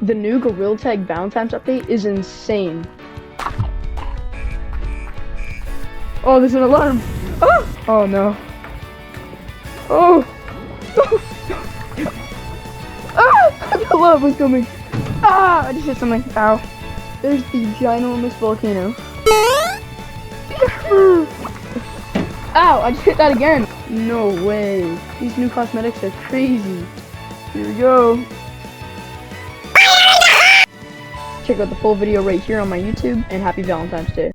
The new Gorilla Tag Valentine's update is insane. Oh, there's an alarm. Oh, oh no. Oh. Ah, the alarm was coming. Ah, I just hit something. Ow. There's the ginormous volcano. Ow, I just hit that again. No way. These new cosmetics are crazy. Here we go. Check out the full video right here on my YouTube, and happy Valentine's Day.